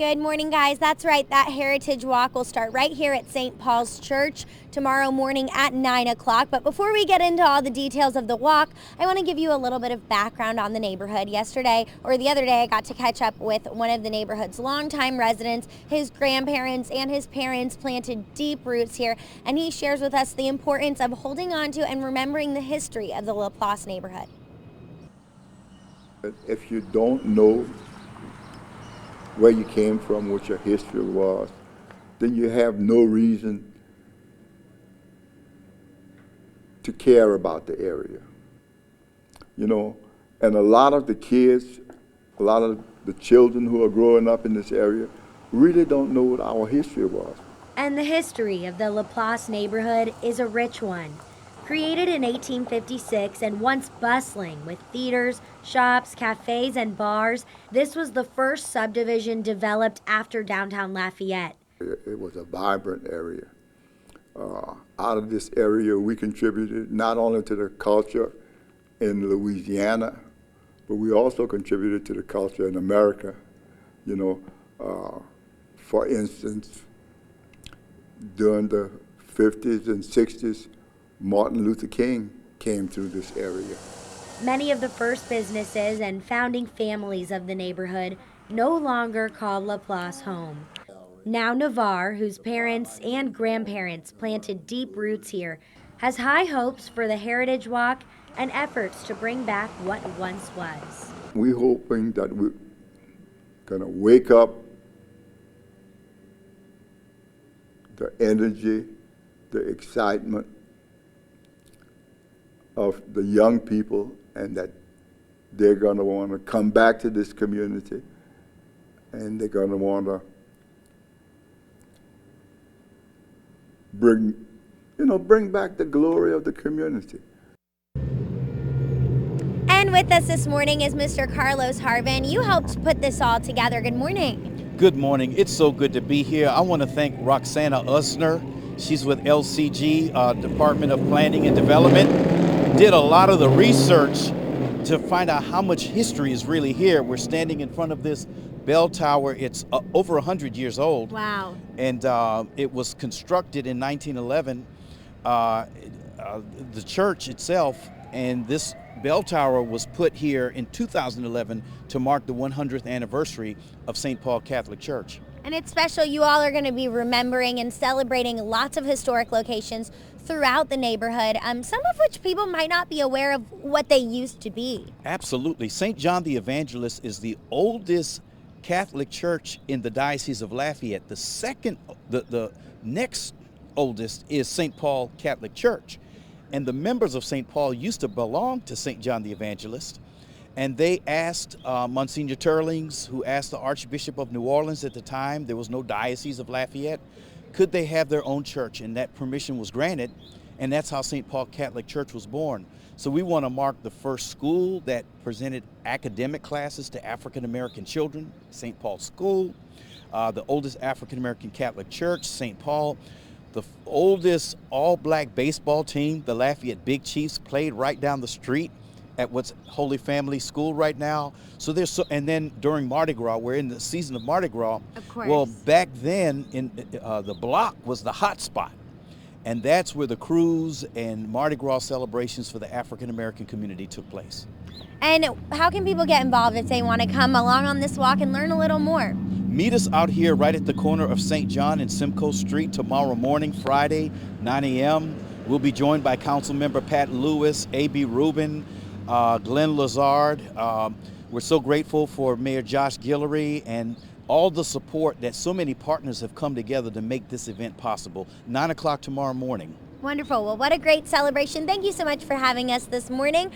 Good morning, guys. That's right. That Heritage Walk will start right here at St. Paul's Church tomorrow morning at 9 o'clock. But before we get into all the details of the walk, I want to give you a little bit of background on the neighborhood. The other day, I got to catch up with one of the neighborhood's longtime residents. His grandparents and his parents planted deep roots here, and he shares with us the importance of holding on to and remembering the history of the Laplace neighborhood. If you don't know where you came from, what your history was, then you have no reason to care about the area. You know, and a lot of the kids, a lot of the children who are growing up in this area really don't know what our history was. And the history of the Laplace neighborhood is a rich one. Created in 1856 and once bustling with theaters, shops, cafes, and bars, this was the first subdivision developed after downtown Lafayette. It was a vibrant area. Out of this area, we contributed not only to the culture in Louisiana, but we also contributed to the culture in America. You know, for instance, during the 50s and 60s, Martin Luther King came through this area. Many of the first businesses and founding families of the neighborhood no longer call Laplace home. Now Navarre, whose parents and grandparents planted deep roots here, has high hopes for the Heritage Walk and efforts to bring back what once was. We're hoping that we're going to wake up the energy, the excitement of the young people, and that they're going to want to come back to this community, and they're going to want to bring back the glory of the community. And with us this morning is Mr. Carlos Harvin. You helped put this all together. Good morning. Good morning. It's so good to be here. I want to thank Roxana Usner. She's with LCG, Department of Planning and Development. Did a lot of the research to find out how much history is really here. We're standing in front of this bell tower. It's over 100 years old. Wow. And it was constructed in 1911. The church itself and this bell tower was put here in 2011 to mark the 100th anniversary of St. Paul Catholic Church. And it's special. You all are going to be remembering and celebrating lots of historic locations throughout the neighborhood, some of which people might not be aware of what they used to be. Absolutely. St. John the Evangelist is the oldest Catholic church in the Diocese of Lafayette. The next oldest is St. Paul Catholic Church. And the members of St. Paul used to belong to St. John the Evangelist. And they asked Monsignor Turlings, who asked the Archbishop of New Orleans at the time, there was no Diocese of Lafayette, could they have their own church? And that permission was granted, and that's how St. Paul Catholic Church was born. So we want to mark the first school that presented academic classes to African American children, St. Paul School, the oldest African American Catholic church, St. Paul. The oldest all-black baseball team, the Lafayette Big Chiefs, played right down the street at what's Holy Family School right now. So and then during Mardi Gras, we're in the season of Mardi Gras. Of course. Well, back then, the block was the hot spot. And that's where the cruise and Mardi Gras celebrations for the African American community took place. And how can people get involved if they want to come along on this walk and learn a little more? Meet us out here right at the corner of St. John and Simcoe Street tomorrow morning, Friday, 9 a.m. We'll be joined by Councilmember Pat Lewis, A.B. Rubin, Glenn Lazard. We're so grateful for Mayor Josh Guillory and all the support that so many partners have come together to make this event possible. 9 o'clock tomorrow morning. Wonderful. Well, what a great celebration. Thank you so much for having us this morning.